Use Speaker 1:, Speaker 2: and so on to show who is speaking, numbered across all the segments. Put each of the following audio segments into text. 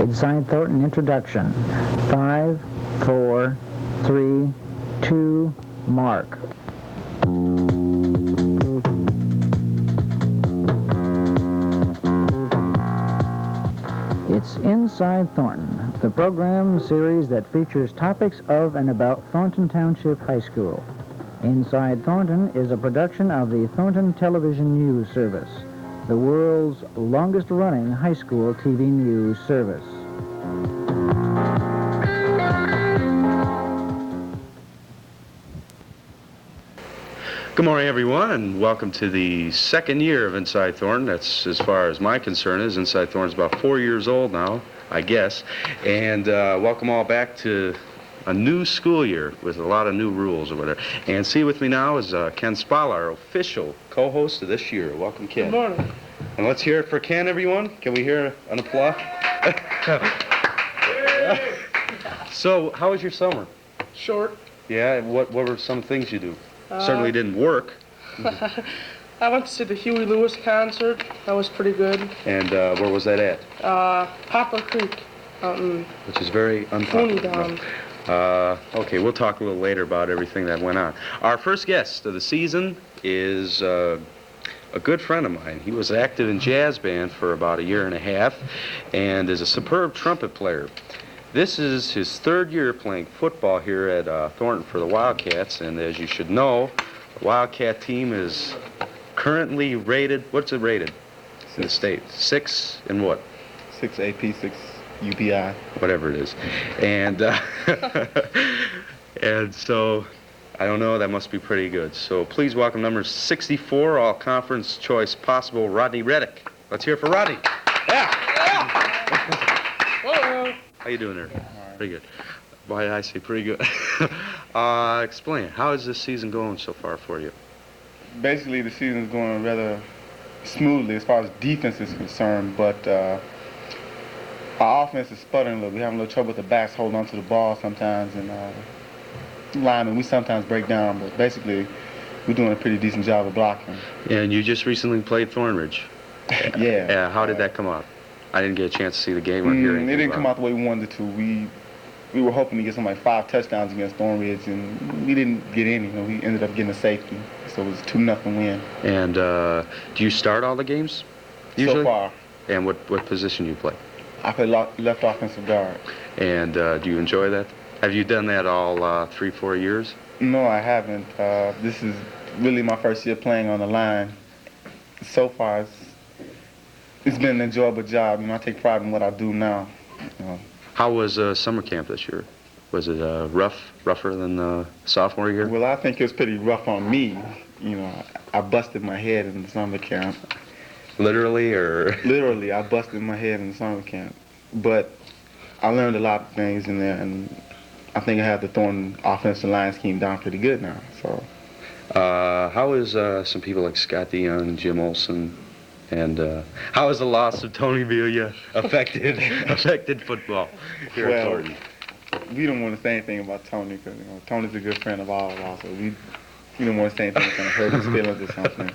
Speaker 1: Inside Thornton introduction. 5, 4, 3, 2, mark. It's Inside Thornton, the program series that features topics of and about Thornton Township High School. Inside Thornton is a production of the Thornton Television News Service, the world's longest-running high school TV news service.
Speaker 2: Good morning, everyone, and welcome to the second year of Inside Thornton. That's as far as my concern is. Inside Thornton's about 4 years old now, I guess. And welcome all back to a new school year with a lot of new rules or whatever. And see with me now is Ken Spala, our official co-host of this year. Welcome, Ken.
Speaker 3: Good morning.
Speaker 2: And let's hear it for Ken, everyone. Can we hear an applause? So, how was your summer?
Speaker 3: Short.
Speaker 2: Yeah, what were some things you do? Certainly didn't work.
Speaker 3: I went to see the Huey Lewis concert. That was pretty good.
Speaker 2: And where was that at?
Speaker 3: Poplar Creek, out in
Speaker 2: Which is very unpopular.
Speaker 3: Towntown.
Speaker 2: Okay, we'll talk a little later about everything that went on. Our first guest of the season is a good friend of mine. He was active in jazz band for about 1.5 years and is a superb trumpet player. This is his third year playing football here at Thornton for the Wildcats, and as you should know, the Wildcat team is currently rated, what's it rated in the state? 6 in what?
Speaker 4: 6 AP, 6 UPI.
Speaker 2: Whatever it is. And, and so, I don't know, that must be pretty good. So please welcome number 64, all conference choice possible, Rodney Reddick. Let's hear it for Rodney. Yeah!
Speaker 3: Hello.
Speaker 2: How you doing there? Pretty good. Why did I say pretty good? Explain. How is this season going so far for you?
Speaker 4: Basically, the season is going rather smoothly as far as defense is concerned, but our offense is sputtering a little. We're having a little trouble with the backs holding onto the ball sometimes, and linemen, we sometimes break down, but basically, we're doing a pretty decent job of blocking.
Speaker 2: And you just recently played Thornridge.
Speaker 4: Yeah.
Speaker 2: Yeah. How did that come out? I didn't get a chance to see the game or hear anything.
Speaker 4: It didn't
Speaker 2: about
Speaker 4: come out the way we wanted it to. We were hoping to get something like 5 touchdowns against Thornridge, and we didn't get any. We ended up getting a safety, so it was 2-0 win.
Speaker 2: And do you start all the games usually?
Speaker 4: So far.
Speaker 2: And what position do you play?
Speaker 4: I play left offensive guard.
Speaker 2: And do you enjoy that? Have you done that all 3-4 years?
Speaker 4: No, I haven't. This is really my first year playing on the line. So far, it's been an enjoyable job. I take pride in what I do now.
Speaker 2: How was summer camp this year? Was it rougher than sophomore year?
Speaker 4: Well, I think it was pretty rough on me. I busted my head in the summer camp.
Speaker 2: Literally, or?
Speaker 4: Literally, I busted my head in the summer camp. But I learned a lot of things in there, and I think I have the Thornton offensive line scheme down pretty good now. So.
Speaker 2: How is some people like Scott DeYoung, Jim Olson, and how has the loss of Tony Villa affected football here at Thornton?
Speaker 4: We don't want to say anything about Tony because Tony's a good friend of ours also. We don't want to say anything that's going to hurt his feelings or something.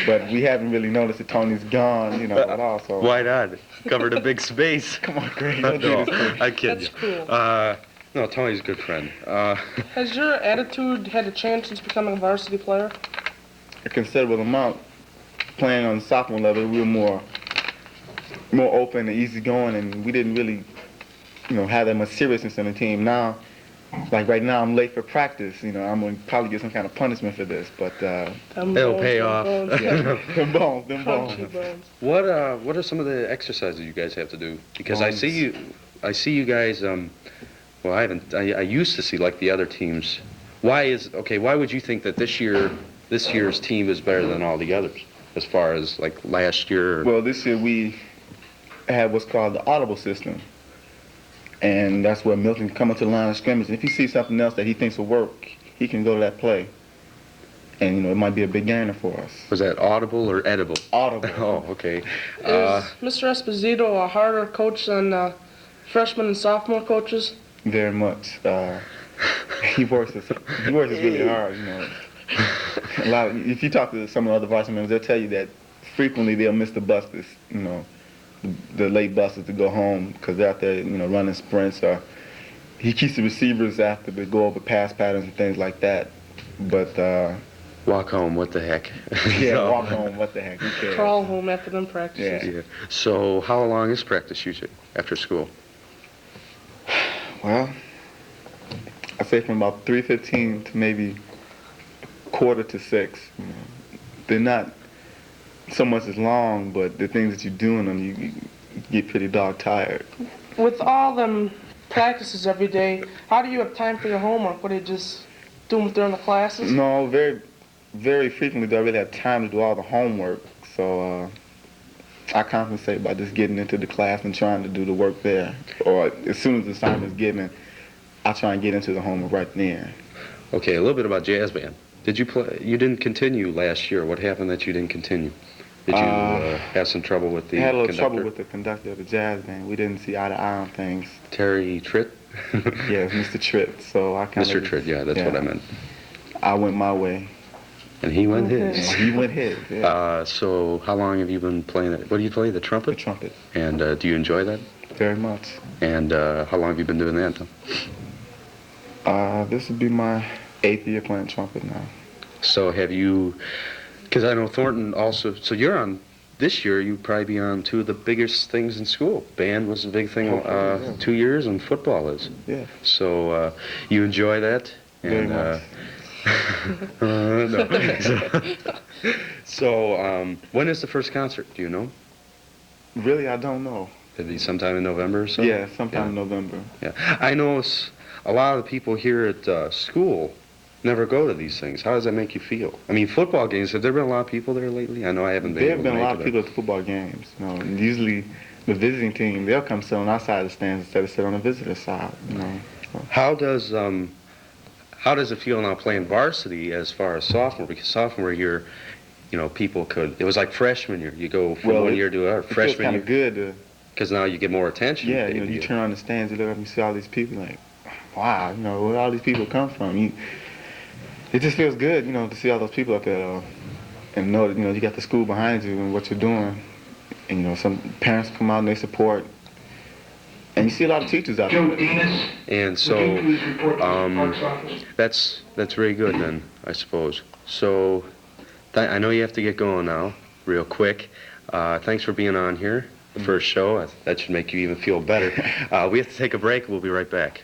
Speaker 4: But we haven't really noticed that Tony's gone, at all. So.
Speaker 2: Why not? Covered a big space.
Speaker 4: Come on, Greg.
Speaker 2: No, I kid you.
Speaker 3: That's cool.
Speaker 2: No, Tony's a good friend.
Speaker 3: Has your attitude had a change since becoming a varsity player?
Speaker 4: A considerable amount. Playing on the sophomore level, we were more open and easygoing, and we didn't really, have that much seriousness in the team. Now, like right now, I'm late for practice. I'm going to probably get some kind of punishment for this, but
Speaker 2: it'll pay off.
Speaker 4: Them bones.
Speaker 2: What are some of the exercises you guys have to do? Because I see you guys. Well, I used to see like the other teams. Why would you think that this year's team is better than all the others as far as like last year?
Speaker 4: Well, this year we had what's called the audible system. And that's where Milton can come up to the line of scrimmage. And if he sees something else that he thinks will work, he can go to that play. And, it might be a big gainer for us.
Speaker 2: Was that audible or edible?
Speaker 4: Audible.
Speaker 2: Oh, okay.
Speaker 3: Is Mr. Esposito a harder coach than freshman and sophomore coaches?
Speaker 4: Very much. He works us really hard, If you talk to some of the other varsity members, they'll tell you that frequently they'll miss the bus the late buses to go home because they're out there, running sprints, or he keeps the receivers after to go over pass patterns and things like that. But
Speaker 2: walk home, what the heck?
Speaker 4: yeah, walk home, what the heck? Who cares?
Speaker 3: Crawl home after them practices.
Speaker 4: Yeah.
Speaker 2: So how long is practice usually after school?
Speaker 4: Well, I say from about 3:15 to maybe 5:45. They're not so much as long, but the things that you're doing them, you get pretty dog tired.
Speaker 3: With all them practices every day, how do you have time for your homework? What do you just do them during the classes?
Speaker 4: No, very, very frequently do I really have time to do all the homework. So I compensate by just getting into the class and trying to do the work there. Or as soon as the assignment is given, I try and get into the homework right then.
Speaker 2: Okay, a little bit about jazz band. Did you play? You didn't continue last year. What happened that you didn't continue? Did you have some trouble with the
Speaker 4: I had a little
Speaker 2: conductor?
Speaker 4: trouble with the conductor of the jazz band. We didn't see eye to eye on things.
Speaker 2: Terry Tritt?
Speaker 4: Yeah, Mr. Tritt. So I kind of.
Speaker 2: Mr. Tritt, yeah, that's what I meant.
Speaker 4: I went my way.
Speaker 2: And he went his.
Speaker 4: He went his. Yeah.
Speaker 2: So how long have you been playing it? What do you play? The trumpet?
Speaker 4: The trumpet.
Speaker 2: And do you enjoy that?
Speaker 4: Very much.
Speaker 2: And how long have you been doing that?
Speaker 4: This would be my 8th year playing trumpet now.
Speaker 2: So have you, because I know Thornton also, so you're on, this year you'd probably be on two of the biggest things in school. Band was a big thing
Speaker 4: Yeah.
Speaker 2: 2 years, and football is.
Speaker 4: Yeah.
Speaker 2: So you enjoy that?
Speaker 4: Very much.
Speaker 2: No. So when is the first concert? Do you know?
Speaker 4: Really, I don't know.
Speaker 2: It'd be sometime in November or so?
Speaker 4: Yeah, sometime in November.
Speaker 2: Yeah. I know a lot of the people here at school never go to these things. How does that make you feel? I mean, football games, have there been a lot of people there lately? I know I haven't been
Speaker 4: There
Speaker 2: able
Speaker 4: have
Speaker 2: to
Speaker 4: been a lot
Speaker 2: make
Speaker 4: of
Speaker 2: it.
Speaker 4: people at the football games. And usually the visiting team, they'll come sit on our side of the stands instead of sit on the visitor side. So.
Speaker 2: How does it feel now playing varsity as far as sophomore? Because sophomore year, people could, it was like freshman year. You go from one year to
Speaker 4: It
Speaker 2: freshman
Speaker 4: feels
Speaker 2: year.
Speaker 4: kind of good.
Speaker 2: Because now you get more attention.
Speaker 4: Yeah, you turn on the stands, you look up and you see all these people like, wow, where all these people come from? It just feels good, to see all those people up there, and know that, you got the school behind you and what you're doing. And, some parents come out and they support. And you see a lot of teachers out there.
Speaker 2: And so, that's very good then, I suppose. So, I know you have to get going now, real quick. Thanks for being on here, the first show. That should make you even feel better. We have to take a break. We'll be right back.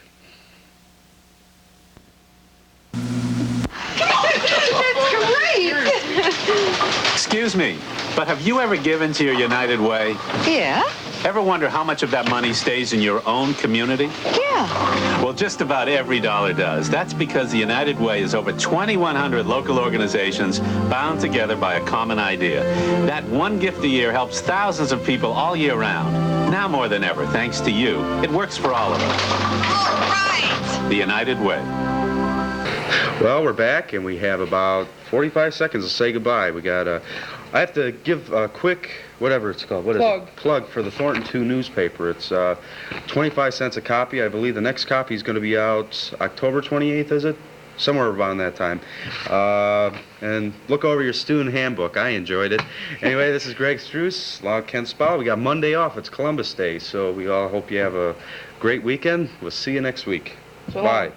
Speaker 5: Excuse me, but have you ever given to your United Way?
Speaker 6: Yeah?
Speaker 5: Ever wonder how much of that money stays in your own community?
Speaker 6: Yeah.
Speaker 5: Well, just about every dollar does. That's because the United Way is over 2,100 local organizations bound together by a common idea. That one gift a year helps thousands of people all year round. Now more than ever, thanks to you, it works for all of us.
Speaker 6: All right.
Speaker 5: The United Way.
Speaker 2: Well, we're back, and we have about 45 seconds to say goodbye. We got I have to give a quick, whatever it's called. What is it? Plug for the Thornton 2 newspaper. It's 25 cents a copy. I believe the next copy is going to be out October 28th, is it? Somewhere around that time. And look over your student handbook. I enjoyed it. Anyway, this is Greg Struss, Log Ken Spau. We got Monday off. It's Columbus Day, so we all hope you have a great weekend. We'll see you next week.
Speaker 3: So
Speaker 2: Bye.